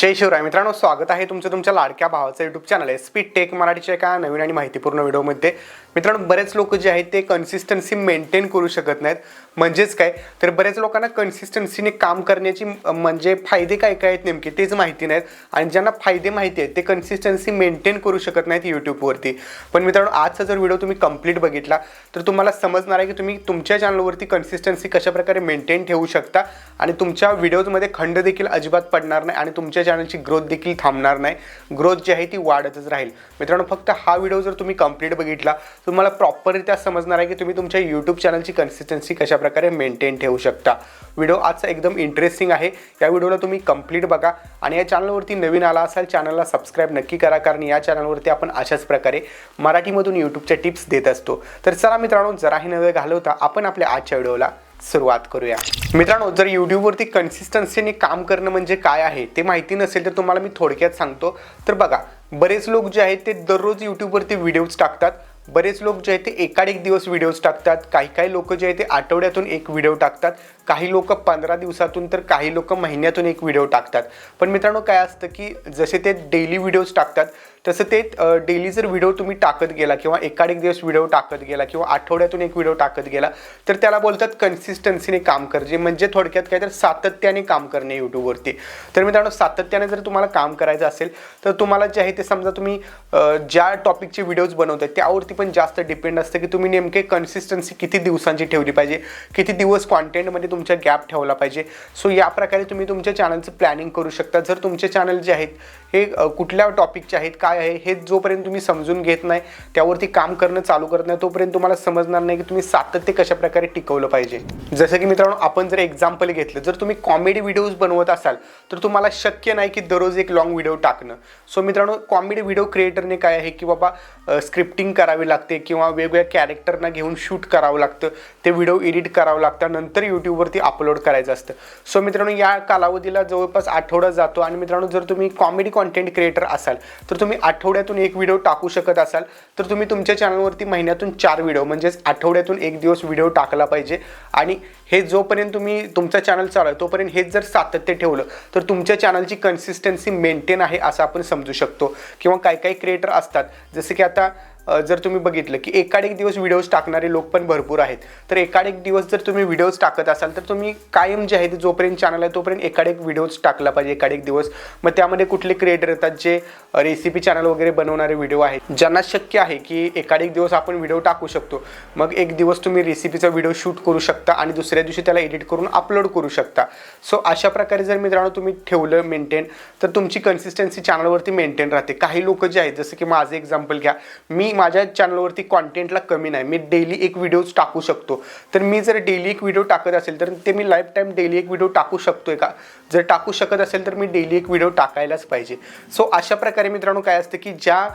जय शिवराय मित्रांनो, स्वागत आहे तुमचं तुमच्या लाडक्या भावाचं यूट्यूब चॅनल आहे स्पीड टेक मराठीच्या एका नवीन आणि माहितीपूर्ण व्हिडिओमध्ये. मित्रांनो, बरेच लोक जे आहेत ते कन्सिस्टन्सी मेंटेन करू शकत नाहीत. म्हणजेच काय तर बरेच लोकांना कन्सिस्टन्सीने काम करण्याची म्हणजे फायदे काय काय आहेत नेमके तेच माहिती नाहीत, आणि ज्यांना फायदे माहिती आहेत ते कन्सिस्टन्सी मेंटेन करू शकत नाहीत यूट्यूबवरती. पण मित्रांनो, आजचा जर व्हिडिओ तुम्ही कंप्लीट बघितला तर तुम्हाला समजणार आहे की तुम्ही तुमच्या चॅनलवरती कन्सिस्टन्सी कशाप्रकारे मेंटेन ठेवू शकता आणि तुमच्या व्हिडिओजमध्ये खंड देखील अजिबात पडणार नाही आणि तुमच्या चॅनलची ग्रोथ देखील थांबणार नाही. ग्रोथ जी आहे ती वाढतच राहील. मित्रांनो, फक्त हा व्हिडिओ जर तुम्ही कंप्लीट बघितला तुम्हाला प्रॉपररित्या समजणार आहे की तुम्ही तुमच्या यूट्यूब चॅनलची कन्सिस्टन्सी कशाप्रकारे मेंटेन ठेवू शकता. व्हिडिओ आजचा एकदम इंटरेस्टिंग आहे. या व्हिडिओला तुम्ही कंप्लीट बघा आणि या चॅनलवरती नवीन आला असाल चॅनलला सबस्क्राईब नक्की करा, कारण या चॅनलवरती आपण अशाच प्रकारे मराठीमधून यूट्यूबच्या टिप्स देत असतो. तर चला मित्रांनो, जराही न वेळ घालवता आपण आपल्या आजच्या व्हिडिओला सुरुवात करूया. मित्रांनो, जर यूट्यूबवरती कन्सिस्टन्सीने काम करणं म्हणजे काय आहे ते माहिती नसेल तर तुम्हाला मी थोडक्यात सांगतो. तर बघा, बरेच लोक जे आहेत ते दररोज यूट्यूबवरती व्हिडिओज टाकतात. बरेच लोक जे आहेत ते एकाड दिवस व्हिडिओज टाकतात. काही लोक जे आहेत ते आठवड्यातून एक व्हिडिओ टाकतात. काही लोक 15 दिवसातून तर काही लोक महिन्यातून एक व्हिडिओ टाकतात. पण मित्रांनो, काय असतं की जसे ते डेली व्हिडिओज टाकतात तसं ते डेली जर व्हिडिओ तुम्ही टाकत गेला किंवा एकाड दिवस व्हिडिओ टाकत गेला किंवा आठवड्यातून एक व्हिडिओ टाकत गेला तर त्याला बोलतात कन्सिस्टन्सीने काम करणे, म्हणजे थोडक्यात काय तर सातत्याने काम करणे यूट्यूबवरती. तर मित्रांनो, सातत्याने जर तुम्हाला काम करायचं असेल तर तुम्हाला जे आहे ते समजा तुम्ही ज्या टॉपिकचे व्हिडिओज बनवताय त्यावरती पण जास्त डिपेंड असतं की तुम्ही नेमके कन्सिस्टन्सी किती दिवसांची ठेवली पाहिजे, किती दिवस कॉन्टेंटमध्ये तुमच्या गॅप ठेवला पाहिजे. सो या प्रकारे तुम्ही तुमच्या चॅनलचं प्लॅनिंग करू शकता. जर तुमचे चॅनल जे आहेत हे कुठल्या टॉपिकचे आहेत, काय आहे हे जोपर्यंत तुम्ही समजून घेत नाही, त्यावरती काम करणं चालू करत नाही, तोपर्यंत तुम्हाला समजणार नाही की तुम्ही सातत्य कशा प्रकारे टिकवलं पाहिजे. जसं की मित्रांनो, आपण जर एक्झाम्पल घेतलं, जर तुम्ही कॉमेडी व्हिडिओज बनवत असाल तर तुम्हाला शक्य नाही की दररोज एक लॉंग व्हिडिओ टाकणं. सो मित्रांनो, कॉमेडी व्हिडिओ क्रिएटरने काय आहे की बाबा स्क्रिप्टिंग करावी लागते किंवा वेगवेगळ्या कॅरेक्टरना घेऊन शूट करावं लागतं, ते व्हिडिओ एडिट करावं लागतं, नंतर यूट्यूबवरती अपलोड करायचं असतं. सो मित्रांनो, या कालावधीला जवळपास आठवडा जातो. आणि मित्रांनो, जर तुम्ही कॉमेडी कॉन्टेंट क्रिएटर असाल तर तुम्ही आठवड्यातून एक व्हिडिओ टाकू शकत असाल तर तुम्ही तुमच्या चॅनलवरती महिन्यातून 4 व्हिडिओ म्हणजेच आठवड्यातून एक दिवस व्हिडिओ टाकला पाहिजे. आणि हे जोपर्यंत तुम्ही तुमचं चॅनल चालू आहे तोपर्यंत हेच जर सातत्य ठेवलं तर तुमच्या चॅनलची कन्सिस्टन्सी मेंटेन आहे असं आपण समजू शकतो. किंवा काही क्रिएटर असतात, जसे की आता जर तुम्ही बघितलं की एकाड एक दिवस व्हिडिओज टाकणारे लोक पण भरपूर आहेत. तर एकाड एक दिवस जर तुम्ही व्हिडिओज टाकत असाल तर तुम्ही कायम जे आहे ते जोपर्यंत चॅनल आहे तोपर्यंत एकाड एक व्हिडिओज टाकला पाहिजे, एकाड एक दिवस. मग त्यामध्ये कुठले क्रिएटर येतात जे रेसिपी चॅनल वगैरे बनवणारे व्हिडिओ आहेत, ज्यांना शक्य आहे की एकाड एक दिवस आपण व्हिडिओ टाकू शकतो. मग एक दिवस तुम्ही रेसिपीचा व्हिडिओ शूट करू शकता आणि दुसऱ्या दिवशी त्याला एडिट करून अपलोड करू शकता. सो अशा प्रकारे जर मित्रांनो तुम्ही ठेवलं मेंटेन तर तुमची कन्सिस्टन्सी चॅनलवरती मेंटेन राहते. काही लोक जे आहेत, जसं की माझं एक्झाम्पल घ्या, मी माझ्या चॅनलवरती कॉन्टेंटला कमी नाही, मी डेली एक व्हिडिओज टाकू शकतो. तर मी जर डेली एक व्हिडिओ टाकत असेल तर ते मी लाईफ टाईम डेली एक व्हिडिओ टाकू शकतोय का? जर टाकू शकत असेल तर मी डेली एक व्हिडिओ टाकायलाच पाहिजे. सो अशा प्रकारे मित्रांनो काय असतं की ज्या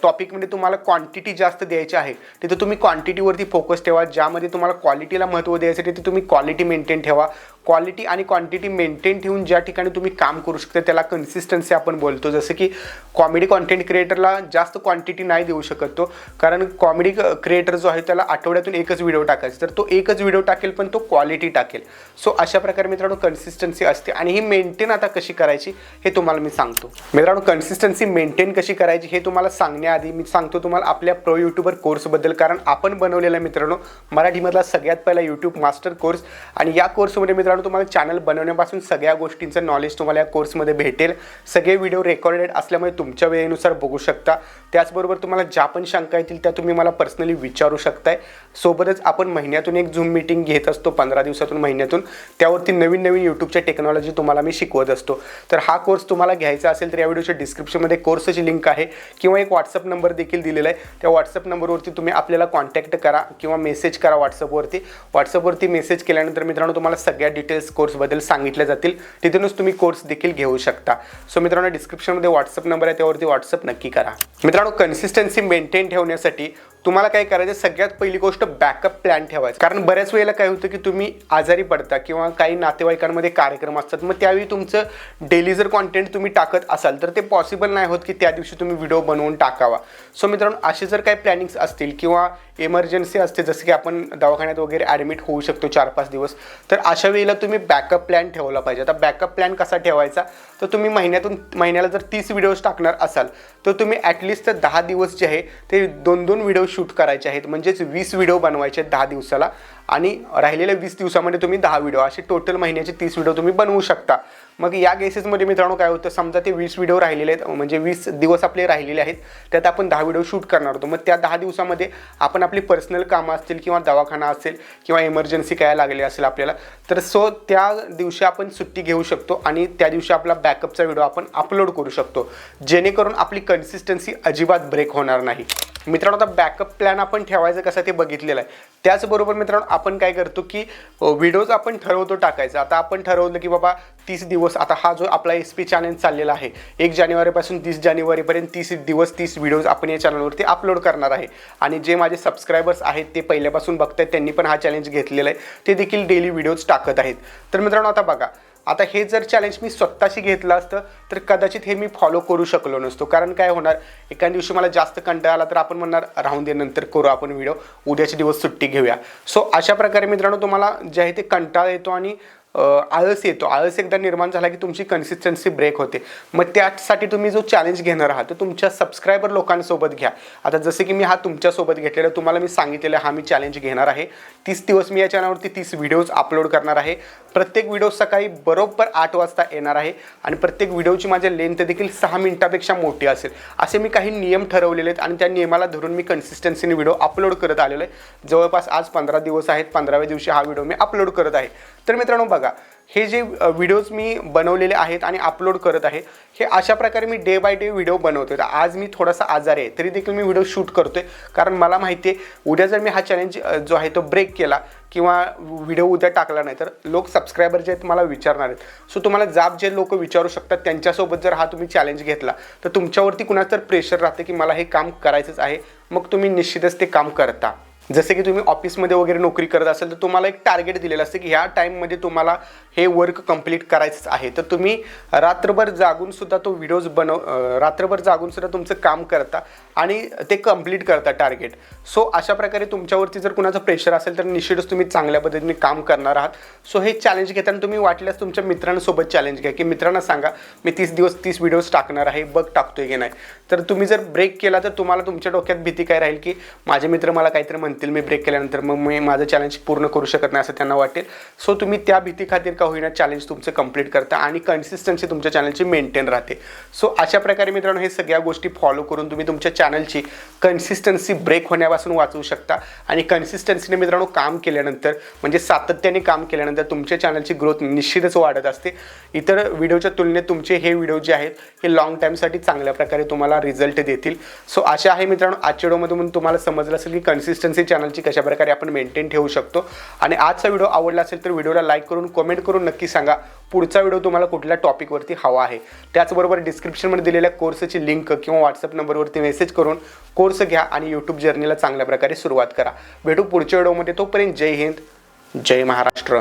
टॉपिकमध्ये तुम्हाला क्वांटिटी जास्त द्यायची आहे तिथे तुम्ही क्वांटिटीवरती फोकस ठेवा. ज्यामध्ये तुम्हाला क्वालिटीला महत्त्व द्यायचं तिथे तुम्ही क्वालिटी मेंटेन ठेवा. क्वालिटी आणि क्वांटिटी मेंटेन ठेवून ज्या ठिकाणी तुम्ही काम करू शकता त्याला कन्सिस्टन्सी आपण बोलतो. जसं की कॉमेडी कॉन्टेंट क्रिएटरला जास्त क्वांटिटी नाही देऊ शकत तो, कारण कॉमेडी क्रिएटर जो आहे त्याला आठवड्यातून एकच व्हिडिओ टाकायचा, तर तो एकच व्हिडिओ टाकेल पण तो क्वालिटी टाकेल. सो अशा प्रकारे मित्रांनो कन्सिस्टन्सी असते. आणि ही मेंटेन आता कशी करायची हे तुम्हाला मी सांगतो. मित्रांनो, कन्सिस्टन्सी मेंटेन कशी करायची हे तुम्हाला सांगण्याआधी मी सांगतो तुम्हाला आपल्या प्रो यूट्यूबर कोर्सबद्दल, कारण आपण बनवलेला मित्रांनो मराठीमधला सगळ्यात पहिला यूट्यूब मास्टर कोर्स. आणि या कोर्समध्ये मित्रांनो तुम्हाला चॅनल बनवण्यापासून सगळ्या गोष्टींचं नॉलेज तुम्हाला या कोर्समध्ये भेटेल. सगळे व्हिडिओ रेकॉर्डेड असल्यामुळे तुमच्या वेळेनुसार बघू शकता. त्याचबरोबर तुम्हाला ज्या पण शंका येतील त्या तुम्ही मला पर्सनली विचारू शकताय. सोबतच आपण महिन्यातून एक झूम मीटिंग घेत असतो, 15 दिवसातून महिन्यातून. त्यावरती नवीन यूट्यूबच्या टेक्नॉलॉजी तुम्हाला मी शिकवत असतो. तर हा कोर्स तुम्हाला घ्यायचा असेल तर या व्हिडिओच्या डिस्क्रिप्शनमध्ये कोर्सची लिंक आहे किंवा एक व्हॉट्सअप नंबर देखील दिलेला आहे. त्या व्हॉट्सअप नंबरवरती तुम्ही आपल्याला कॉन्टॅक्ट करा किंवा मेसेज करा व्हॉट्सअपवरती मेसेज केल्यानंतर मित्रांनो तुम्हाला सगळ्या डिटेल्स कोर्सबद्दल सांगितल्या जातील. तिथूनच तुम्ही कोर्स देखील घेऊ शकता. सो मित्रांनो, डिस्क्रिप्शनमध्ये व्हॉट्सअप नंबर आहे, त्यावरती व्हॉट्सअप नक्की करा. मित्रांनो, कन्सिस्टन्सी मेंटेन ठेवण्यासाठी तुम्हाला काय करायचं, सगळ्यात पहिली गोष्ट बॅकअप प्लॅन ठेवायचा. कारण बऱ्याच वेळेला काय होतं की तुम्ही आजारी पडता किंवा काही नातेवाईकांमध्ये कार्यक्रम असतात, मग त्यावेळी तुमचं डेली जर कॉन्टेंट तुम्ही टाकत असाल तर ते पॉसिबल नाही होत की त्या दिवशी तुम्ही व्हिडिओ बनवून टाकावा. सो मित्रांनो, असे जर काही प्लॅनिंग्स असतील किंवा इमर्जन्सी असते, जसं की आपण दवाखान्यात वगैरे ॲडमिट होऊ शकतो 4-5 दिवस, तर अशा वेळेला तुम्ही बॅकअप प्लॅन ठेवला पाहिजे. आता बॅकअप प्लॅन कसा ठेवायचा, तर तर तुम्ही महिन्याला जर 30 व्हिडिओज टाकणार असाल तर तुम्ही ॲटलिस्ट 10 दिवस जे आहे ते 2-2 व्हिडिओ शूट करायचे आहेत, म्हणजेच 20 व्हिडिओ बनवायचे 10 दिवसाला आणि राहिलेल्या 20 दिवसामध्ये तुम्ही 10 व्हिडिओ असे टोटल महिन्याचे 30 व्हिडिओ तुम्ही बनवू शकता। मग या केसेसमध्ये मित्रांनो काय होतं, समजा ते 20 व्हिडिओ राहिलेले आहेत, म्हणजे 20 दिवस आपले राहिलेले आहेत, त्यात आपण 10 व्हिडिओ शूट करणार होतो। मग त्या 10 दिवसामध्ये आपण आपली पर्सनल कामं असतील किंवा दवाखाना असेल किंवा इमर्जन्सी काय लागली असेल आपल्याला, तर त्या दिवशी आपण सुट्टी घेऊ शकतो आणि त्या दिवशी आपला बॅकअपचा व्हिडिओ आपण अपलोड करू शकतो, जेणेकरून आपली कन्सिस्टन्सी अजिबात ब्रेक होणार नाही। मित्रांनो आता बॅकअप प्लॅन आपण ठेवायचं कसं ते बघितलेलं आहे। त्याचबरोबर मित्रांनो आपण काय करतो की व्हिडिओज आपण ठरवतो टाकायचं। आता आपण ठरवलं की बाबा 30 दिवस, आता हा जो आपला SP चॅलेंज चाललेला आहे 1 जानेवारीपासून 30 जानेवारीपर्यंत 30 दिवस 30 व्हिडिओज आपण या चॅनलवरती अपलोड करणार आहे। आणि जे माझे सबस्क्रायबर्स आहेत ते पहिल्यापासून बघतायत, त्यांनी पण हा चॅलेंज घेतलेला आहे, ते देखील डेली व्हिडिओज टाकत आहेत। तर मित्रांनो आता बघा, आता हे जर चॅलेंज मी स्वतःशी घेतलं असतं तर कदाचित हे मी फॉलो करू शकलो नसतो। कारण काय होणार, एका दिवशी मला जास्त कंटाळा आला तर आपण म्हणणार राहून दे, नंतर करू आपण व्हिडिओ, उद्याचे दिवस सुट्टी घेऊया। सो अशा प्रकारे मित्रांनो तुम्हाला जे आहे ते कंटाळा येतो आणि आळस येतो। आळस एकदा निर्माण झाला की तुमची कन्सिस्टन्सी ब्रेक होते। मग त्यासाठी तुम्ही जो चॅलेंज घेणार आहात तो तुमच्या सबस्क्रायबर लोकांसोबत घ्या। आता जसे की मी हा तुमच्यासोबत घेतलेला, तुम्हाला मी सांगितलेलं हा मी चॅलेंज घेणार आहे। 30 दिवस मी या चॅनलवरती 30 व्हिडिओज अपलोड करणार आहे। प्रत्येक व्हिडिओ सकाळी बरोबर 8 वाजता येणार आहे आणि प्रत्येक व्हिडिओची माझी लेंथ देखील 6 मिनिटापेक्षा मोठी असेल। असे मी काही नियम ठरवलेले आहेत आणि त्या नियमाला धरून मी कन्सिस्टन्सीने व्हिडिओ अपलोड करत आलेलो आहे। जवळपास आज 15 दिवस आहेत, 15व्या दिवशी हा व्हिडिओ मी अपलोड करत आहे। तर मित्रांनो बघा, हे जे व्हिडिओज मी बनवलेले आहेत आणि अपलोड करत आहे, हे अशा प्रकारे मी डे बाय डे व्हिडिओ बनवतोय। आज मी थोडासा आजारी आहे तरी देखील मी व्हिडिओ शूट करतोय, कारण मला माहिती आहे उद्या जर मी हा चॅलेंज जो आहे तो ब्रेक केला किंवा व्हिडिओ उद्या टाकला नाही तर लोक सबस्क्रायबर जे आहेत मला विचारणार आहेत। सो तुम्हाला जाब जे लोक विचारू शकतात त्यांच्यासोबत जर हा तुम्ही चॅलेंज घेतला तर तुमच्यावरती कुणाचं तर प्रेशर राहते की मला हे काम करायचंच आहे, मग तुम्ही निश्चितच ते काम करता। जसे की तुम्ही ऑफिसमध्ये वगैरे नोकरी करत असाल तर तुम्हाला एक टार्गेट दिलेलं असतं की ह्या टाईममध्ये तुम्हाला हे वर्क कंप्लीट करायचंच आहे, तर तुम्ही रात्रभर जागून सुद्धा तो व्हिडिओज रात्रभर जागून सुद्धा तुमचं काम करता आणि ते कंप्लीट करता टार्गेट। सो अशा प्रकारे तुमच्यावरती जर कुणाचं प्रेशर असेल तर निश्चितच तुम्ही चांगल्या पद्धतीने काम करणार आहात। सो हे चॅलेंज घेताना तुम्ही वाटल्यास तुमच्या मित्रांसोबत चॅलेंज घ्या की मित्रांना सांगा मी 30 दिवस 30 व्हिडिओज टाकणार आहे, बघ टाकतोय की नाही। तर तुम्ही जर ब्रेक केला तर तुम्हाला तुमच्या डोक्यात भीती काय राहील की माझे मित्र मला काहीतरी म्हणतील मी ब्रेक केल्यानंतर, मग मी माझं चॅलेंज पूर्ण करू शकत नाही असं त्यांना वाटेल। सो तुम्ही त्या भीती खातीर का होईना चॅलेंज तुमचं कंप्लीट करता आणि कन्सिस्टन्सी तुमच्या चॅनलची मेंटेन राहते। सो अशा प्रकारे मित्रांनो हे सगळ्या गोष्टी फॉलो करून तुम्ही तुमच्या चॅनलची कन्सिस्टन्सी ब्रेक होण्यापासून वाचवू शकता आणि कन्सिस्टन्सीने मित्रांनो काम केल्यानंतर म्हणजे सातत्याने काम केल्यानंतर तुमच्या चॅनलची ग्रोथ निश्चितच वाढत असते। इतर व्हिडिओच्या तुलनेत तुमचे हे व्हिडिओ जे आहेत हे लॉंग टाईमसाठी चांगल्या प्रकारे तुम्हाला रिझल्ट देतील। सो अशा आहे मित्रांनो आजच्या व्हिडिओमधून तुम्हाला समजलं असेल की कन्सिस्टन्सी चॅनलची कशा प्रकारे आपण मेंटेन ठेवू शकतो। आणि आजचा व्हिडिओ आवडला असेल तर व्हिडिओला लाईक करून कमेंट करून नक्की सांगा पुढचा व्हिडिओ तुम्हाला कुठल्या टॉपिकवरती हवा आहे। त्याचबरोबर डिस्क्रिप्शनमध्ये दिलेल्या कोर्सची लिंक किंवा व्हॉट्सअप नंबरवरती मेसेज करून कोर्स घ्या आणि यूट्यूब जर्नीला चांगल्या प्रकारे सुरुवात करा। भेटू पुढच्या व्हिडिओमध्ये, तोपर्यंत जय हिंद, जय महाराष्ट्र।